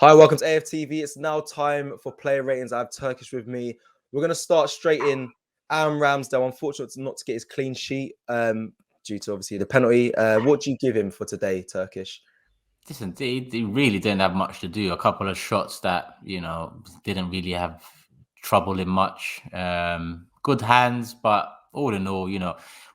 Hi, welcome to AFTV. It's now time for player ratings. I have Turkish with me. We're going to start straight in. Aaron Ramsdale, unfortunate not to get his clean sheet due to obviously the penalty. What do you give him for today, Turkish? Listen, they really didn't have much to do. A couple of shots that, didn't really have trouble in much. Good hands, but all in all,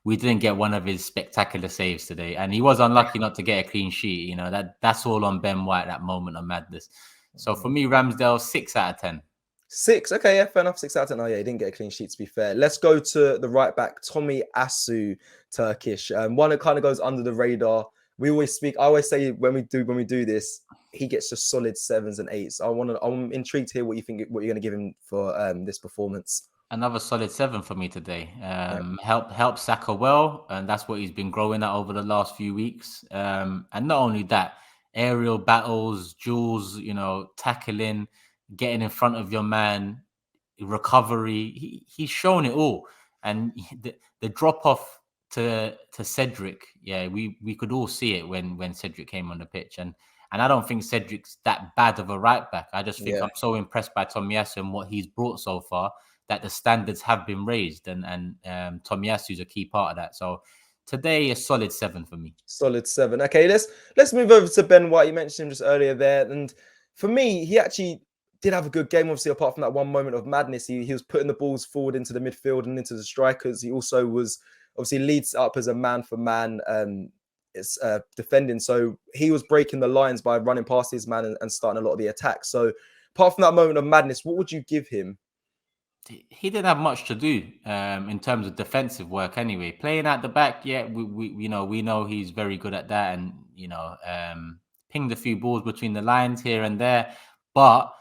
we didn't get one of his spectacular saves today. And he was unlucky not to get a clean sheet. That's all on Ben White, that moment of madness. So for me, Ramsdale, 6 out of 10. 6. Okay, yeah, fair enough. 6 out of 10. Oh, yeah, he didn't get a clean sheet, to be fair. Let's go to the right back, Tomiyasu, Turkish. One that kind of goes under the radar. I always say when we do this, he gets just solid 7s and 8s. I'm intrigued to hear what you're going to give him for this performance. Another solid 7 for me today. Help Saka well, and that's what he's been growing at over the last few weeks. And not only that, aerial battles, duels, tackling, getting in front of your man, recovery. He's shown it all. And the drop off to Cedric, we could all see it when Cedric came on the pitch. And I don't think Cedric's that bad of a right back. I just think I'm so impressed by Tomiyasu and what he's brought so far, that the standards have been raised, and Tomiyasu is a key part of that. So today, a solid 7 for me. Solid 7. Okay, let's move over to Ben White. You mentioned him just earlier there, and for me, he actually did have a good game. Obviously, apart from that one moment of madness, he was putting the balls forward into the midfield and into the strikers. He also was obviously leads up as a man for man. It's defending, so he was breaking the lines by running past his man and starting a lot of the attacks. So apart from that moment of madness, what would you give him? He didn't have much to do in terms of defensive work anyway. Playing at the back, we know he's very good at that, and pinged a few balls between the lines here and there. But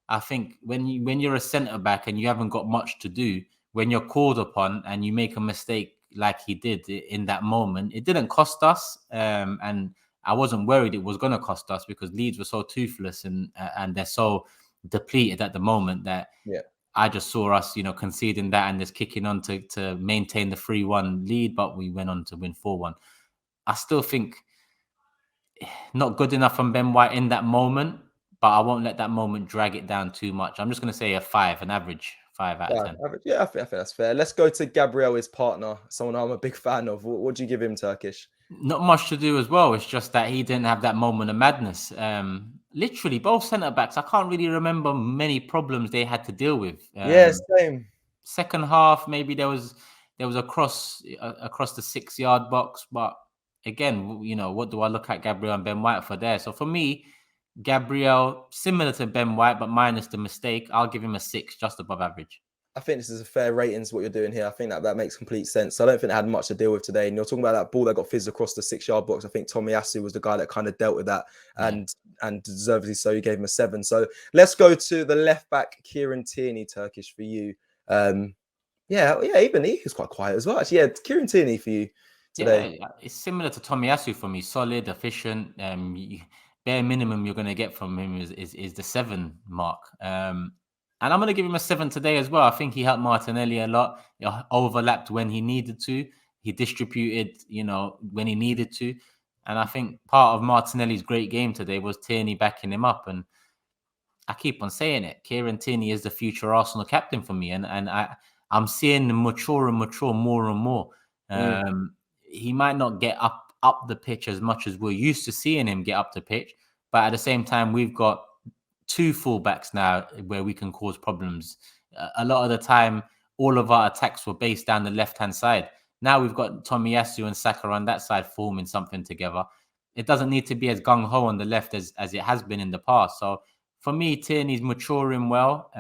I think when you're a centre back and you haven't got much to do, when you're called upon and you make a mistake like he did in that moment, it didn't cost us, and I wasn't worried it was going to cost us, because Leeds were so toothless and they're so depleted at the moment that I just saw us, conceding that and just kicking on to maintain the 3-1 lead, but we went on to win 4-1. I still think not good enough from Ben White in that moment, but I won't let that moment drag it down too much. I'm just going to say a 5, an average 5 out of 10. Average. Yeah, I think that's fair. Let's go to Gabriel, his partner, someone I'm a big fan of. What do you give him, Turkish? Not much to do as well. It's just that he didn't have that moment of madness. Literally, both centre-backs, I can't really remember many problems they had to deal with. Same. Second half, maybe there was a cross across the 6-yard box. But again, what do I look at Gabriel and Ben White for there? So for me, Gabriel, similar to Ben White, but minus the mistake, I'll give him a 6, just above average. I think this is a fair rating to what you're doing here. I think that makes complete sense. So I don't think it had much to deal with today. And you're talking about that ball that got fizzed across the 6-yard box. I think Tomiyasu was the guy that kind of dealt with that, and deservedly so. You gave him a 7. So let's go to the left back, Kieran Tierney, Turkish, for you. Even he was quite quiet as well. Actually, Kieran Tierney for you today. Yeah, it's similar to Tomiyasu for me. Solid, efficient. Bare minimum you're going to get from him is the 7 mark. And I'm going to give him a 7 today as well. I think he helped Martinelli a lot. He overlapped when he needed to. He distributed, when he needed to. And I think part of Martinelli's great game today was Tierney backing him up. And I keep on saying it. Kieran Tierney is the future Arsenal captain for me. And I'm seeing him mature more and more. He might not get up the pitch as much as we're used to seeing him get up the pitch. But at the same time, we've got 2 fullbacks now where we can cause problems. A lot of the time, all of our attacks were based down the left-hand side. Now we've got Tomiyasu and Saka on that side forming something together. It doesn't need to be as gung-ho on the left as it has been in the past. So for me, Tierney's maturing well.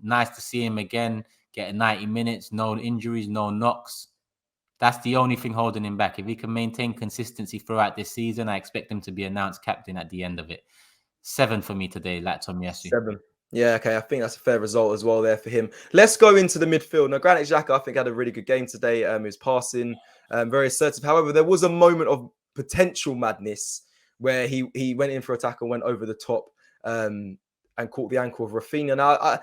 Nice to see him again, get 90 minutes, no injuries, no knocks. That's the only thing holding him back. If he can maintain consistency throughout this season, I expect him to be announced captain at the end of it. 7 for me today, like Tomiyasu. 7. Yeah, okay. I think that's a fair result as well there for him. Let's go into the midfield. Now, Granit Xhaka, I think, had a really good game today. He was passing, very assertive. However, there was a moment of potential madness where he went in for a tackle, went over the top, and caught the ankle of Rafinha. Now,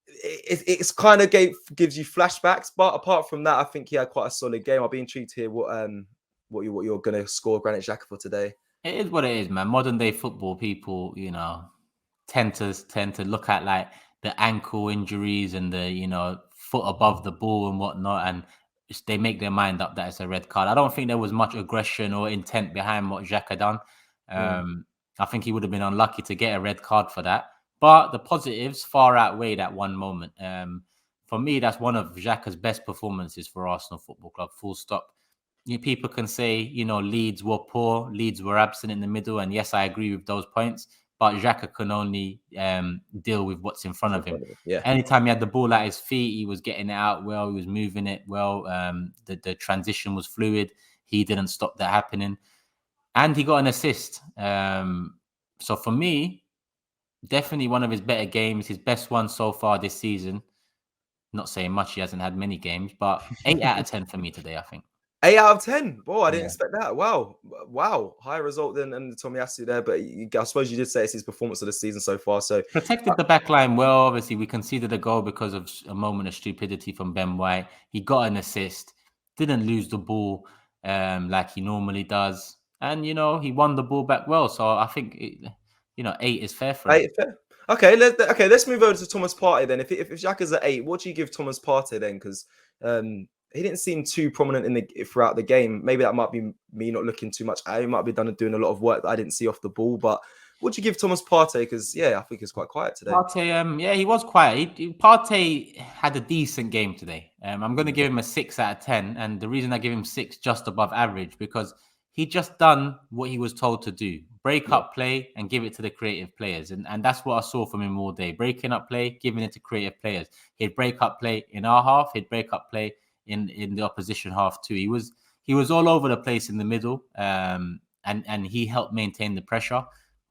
it's kind of gives you flashbacks, but apart from that, I think he had quite a solid game. I'll be intrigued to hear what you're going to score Granit Xhaka for today. It is what it is, man. Modern day football people, tend to look at like the ankle injuries and the foot above the ball and whatnot, and they make their mind up that it's a red card. I don't think there was much aggression or intent behind what Xhaka done. Mm. I think he would have been unlucky to get a red card for that. But the positives far outweigh that one moment. For me, that's one of Xhaka's best performances for Arsenal Football Club. Full stop. People can say, Leeds were poor, Leeds were absent in the middle, and yes, I agree with those points. But Xhaka can only deal with what's in front of him. Yeah. Anytime he had the ball at his feet, he was getting it out well. He was moving it well. The transition was fluid. He didn't stop that happening, and he got an assist. So for me, definitely one of his better games. His best one so far this season. Not saying much. He hasn't had many games, but 8 out of 10 for me today, I think. 8 out of 10. Boy, I didn't Yeah. expect that. Wow. Higher result than Tomiyasu there. But I suppose you did say it's his performance of the season so far. So Protected the back line well. Obviously, we conceded a goal because of a moment of stupidity from Ben White. He got an assist, didn't lose the ball like he normally does. And, he won the ball back well. So I think, 8 is fair for him. 8, fair. Okay, let's move over to Thomas Partey then. If Xhaka's at 8, what do you give Thomas Partey then? Because he didn't seem too prominent throughout the game. Maybe that might be me not looking too much at him. He might be doing a lot of work that I didn't see off the ball. But what do you give Thomas Partey? Because I think he's quite quiet today. Partey, he was quiet. Partey had a decent game today. I'm going to give him a 6 out of 10, and the reason I give him 6 just above average because he just done what he was told to do: break up play and give it to the creative players, and that's what I saw from him all day: breaking up play, giving it to creative players. He'd break up play in our half, he'd break up play in the opposition half too. He was all over the place in the middle, and he helped maintain the pressure.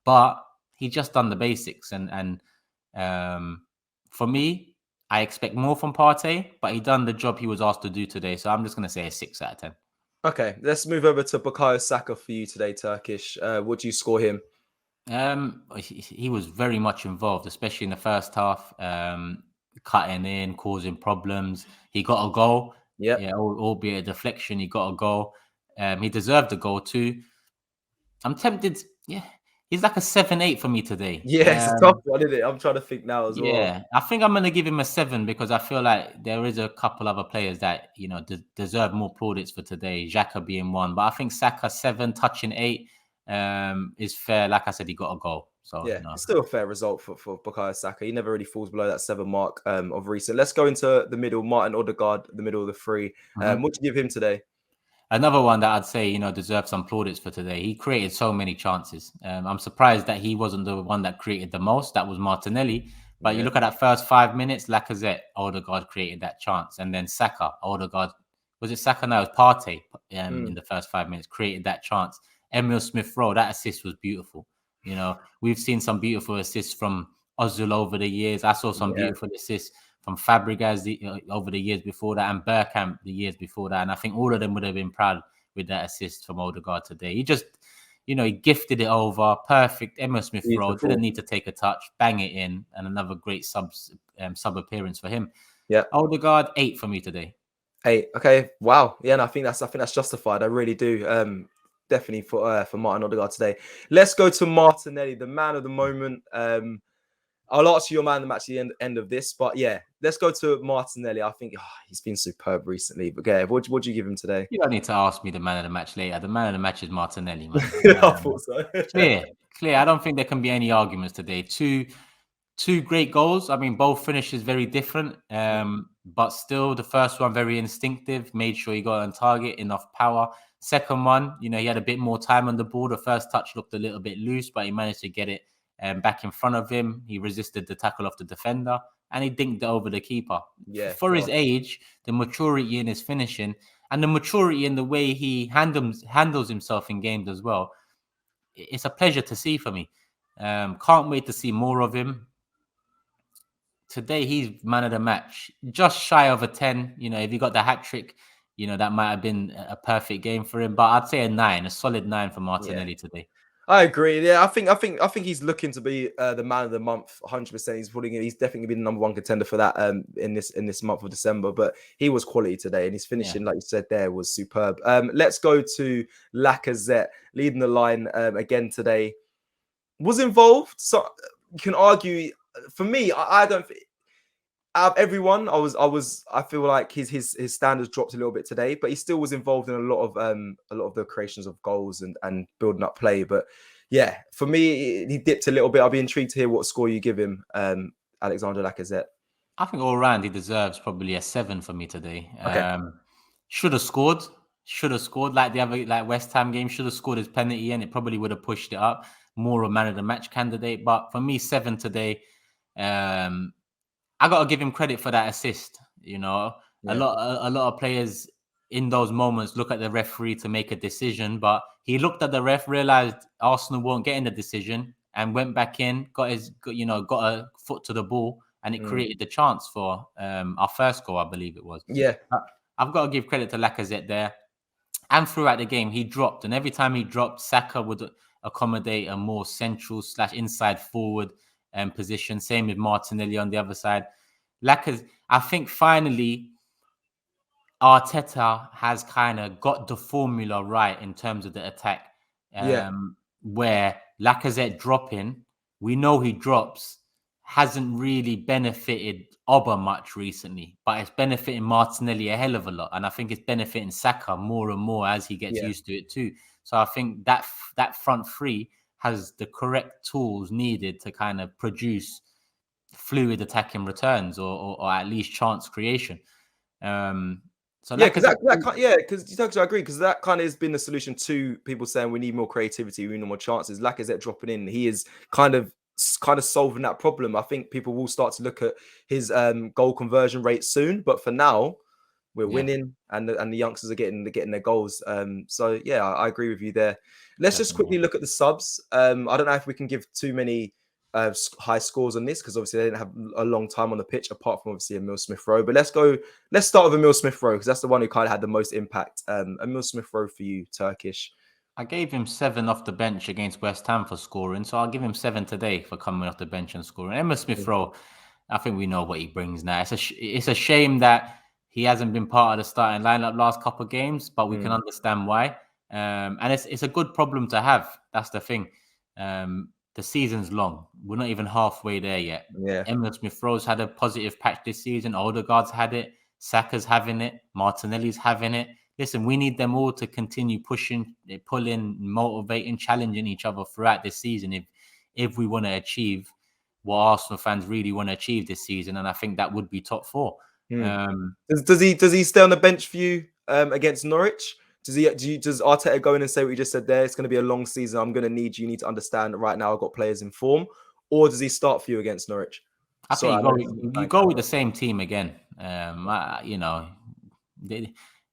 But he just done the basics, and for me, I expect more from Partey, but he done the job he was asked to do today. So I'm just going to say a 6 out of 10. Okay, let's move over to Bukayo Saka for you today, Turkish. What do you score him? He was very much involved, especially in the first half, cutting in, causing problems. He got a goal. Yeah, albeit a deflection, he got a goal. He deserved a goal too. I'm tempted. Yeah, he's like a 7-8 for me today. Yeah, it's a tough one, isn't it? I'm trying to think now as well. Yeah, I think I'm going to give him a 7 because I feel like there is a couple other players that deserve more plaudits for today. Xhaka being one, but I think Saka 7, touching 8 is fair. Like I said, he got a goal. So it's still a fair result for Bukayo Saka. He never really falls below that 7 mark of recent. Let's go into the middle. Martin Odegaard, the middle of the three. What do you give him today? Another one that I'd say, deserves some plaudits for today. He created so many chances. I'm surprised that he wasn't the one that created the most. That was Martinelli. But you look at that first 5 minutes, Lacazette, Odegaard created that chance. And then Saka, Odegaard, was it Saka? No, it was Partey in the first 5 minutes, created that chance. Emile Smith-Rowe, that assist was beautiful. We've seen some beautiful assists from Ozil over the years. I saw some beautiful assists from Fabregas over the years before that, and Bergkamp the years before that. And I think all of them would have been proud with that assist from Odegaard today. He just, he gifted it over. Perfect. Emile Smith-Rowe didn't need to take a touch, bang it in, and another great sub appearance for him. Yeah. Odegaard, 8 for me today. 8. Okay. Wow. Yeah, and I think that's justified. I really do. Definitely for Martin Odegaard today. Let's go to Martinelli, the man of the moment. I'll ask you your man of the match at the end of this, but let's go to Martinelli. I think he's been superb recently. But what do you give him today? You don't need to ask me the man of the match later. The man of the match is Martinelli, man. I thought so. Clear. I don't think there can be any arguments today. Two great goals. I mean, both finishes very different, but still the first one very instinctive. Made sure he got on target, enough power. Second one, he had a bit more time on the ball. The first touch looked a little bit loose, but he managed to get it back in front of him. He resisted the tackle of the defender, and he dinked it over the keeper. Yeah, for his age, the maturity in his finishing, and the maturity in the way he handles himself in games as well. It's a pleasure to see for me. Can't wait to see more of him. Today, he's man of the match. Just shy of a 10. If he got the hat trick, that might have been a perfect game for him. But I'd say a 9, a solid 9 for Martinelli today. I agree. Yeah, I think he's looking to be the man of the month. 100%. He's definitely been the number one contender for that in this month of December. But he was quality today, and his finishing, like you said, there was superb. Let's go to Lacazette leading the line again today. Was involved, so you can argue. For me, I don't. Out of everyone, I feel like his standards dropped a little bit today, but he still was involved in a lot of the creations of goals and building up play. But yeah, for me, he dipped a little bit. I'll be intrigued to hear what score you give him, Alexander Lacazette. I think all round he deserves probably a 7 for me today. Okay. Should have scored. Should have scored like the other West Ham game. Should have scored his penalty and it probably would have pushed it up. More a man of the match candidate. But for me, 7 today. I got to give him credit for that assist. You know, a lot of players in those moments look at the referee to make a decision, but he looked at the ref, realized Arsenal won't get in the decision, and went back in, got a foot to the ball, and it created the chance for our first goal, I believe it was. Yeah, I've got to give credit to Lacazette there. And throughout the game, he dropped, and every time he dropped, Saka would accommodate a more central / inside forward position. Same with Martinelli on the other side. Lacazette, I think finally Arteta has kind of got the formula right in terms of the attack. Where Lacazette dropping, we know he drops, hasn't really benefited Oba much recently, but it's benefiting Martinelli a hell of a lot. And I think it's benefiting Saka more and more as he gets used to it too. So I think that front three has the correct tools needed to kind of produce fluid attacking returns or at least chance creation. So because I agree, because that kind of has been the solution to people saying we need more creativity, we need more chances. Lacazette dropping in, he is kind of solving that problem. I think people will start to look at his goal conversion rate soon, but for now, we're winning, and the youngsters are getting their goals. So yeah, I agree with you there. Let's just quickly look at the subs. I don't know if we can give too many high scores on this, because obviously they didn't have a long time on the pitch, apart from obviously Emile Smith-Rowe. But let's start with Emile Smith-Rowe, because that's the one who kind of had the most impact. Emile Smith-Rowe for you, Turkish. I gave him 7 off the bench against West Ham for scoring, so I'll give him 7 today for coming off the bench and scoring. Emile Smith-Rowe, I think we know what he brings now. It's a shame that he hasn't been part of the starting lineup last couple of games, but we can understand why. And it's a good problem to have. That's the thing. The season's long. We're not even halfway there yet. Yeah. Emile Smith-Rowe's had a positive patch this season. Odegaard's had it. Saka's having it. Martinelli's having it. Listen, we need them all to continue pushing, pulling, motivating, challenging each other throughout this season if we want to achieve what Arsenal fans really want to achieve this season. And I think that would be top 4. Does he stay on the bench for you against Norwich? Does Arteta go in and say what you just said there? It's going to be a long season. I'm going to need you. You need to understand that right now I've got players in form. Or does he start for you against Norwich? I think you go with the same team again.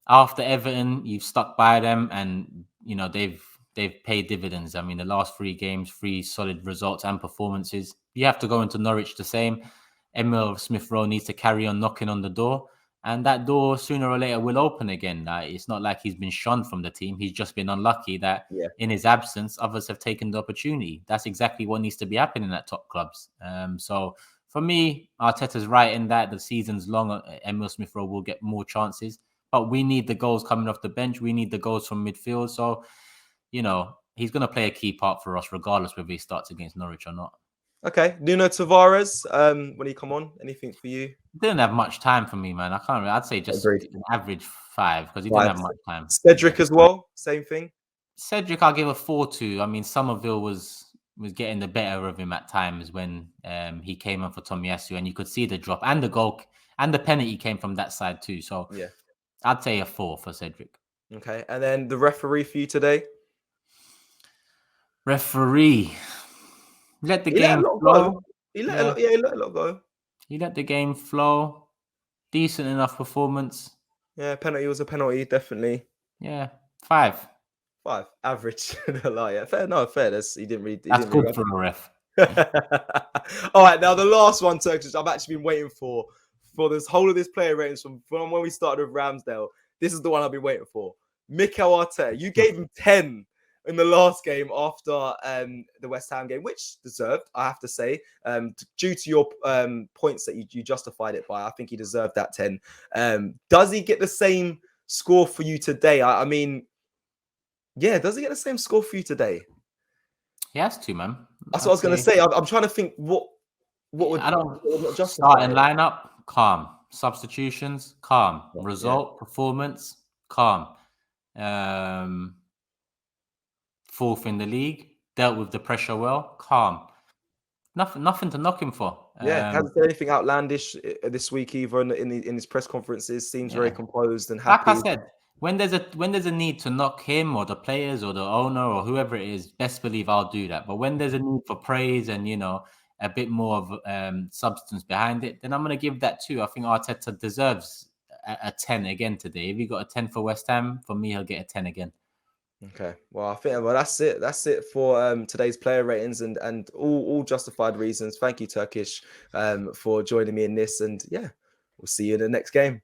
After Everton, you've stuck by them, and they've paid dividends. I mean, the last 3 games, 3 solid results and performances. You have to go into Norwich the same. Emile Smith-Rowe needs to carry on knocking on the door, and that door sooner or later will open again. It's not like he's been shunned from the team. He's just been unlucky that in his absence, others have taken the opportunity. That's exactly what needs to be happening at top clubs. So for me, Arteta's right in that the season's long. Emile Smith-Rowe will get more chances, but we need the goals coming off the bench. We need the goals from midfield. So, he's going to play a key part for us, regardless whether he starts against Norwich or not. Okay, Nuno Tavares, when he come on, anything for you? Didn't have much time for me, man. I can't really. I'd say just an average 5, because he didn't have much time. Cedric as well, same thing. Cedric, I'll give a 4 to. I mean, Somerville was getting the better of him at times when he came on for Tomiyasu, and you could see the drop, and the goal and the penalty came from that side too. So yeah, I'd say a 4 for Cedric. Okay, and then the referee for you today? Referee. Let the game flow. He let a lot go. He let the game flow. Decent enough performance. Yeah, penalty was a penalty, definitely. Yeah, 5. 5, average. Yeah, fair. No, fair. That's good for a ref. All right, now the last one, Turkish, I've actually been waiting for this whole of this player ratings from when we started with Ramsdale. This is the one I've been waiting for. Mikel Arteta. You gave him 10. in the last game after the West Ham game, which deserved, I have to say, due to your points that you justified it by. I think he deserved that 10. Does he get the same score for you today? I mean, yeah, does he get the same score for you today? He has to, man. That's what I was going to say. I'm trying to think what would I don't not justify starting it. lineup, calm. Substitutions, calm. Result, performance, calm. Fourth in the league, dealt with the pressure well, calm. Nothing to knock him for. Hasn't said anything outlandish this week either in his press conferences. Seems very composed and happy. Like I said, when there's a need to knock him or the players or the owner or whoever it is, best believe I'll do that. But when there's a need for praise and a bit more of substance behind it, then I'm going to give that too. I think Arteta deserves a 10 again today. If he got a 10 for West Ham, for me, he'll get a 10 again. Okay, well, I think that's it. That's it for today's player ratings and all justified reasons. Thank you, Turkish, for joining me in this. And yeah, we'll see you in the next game.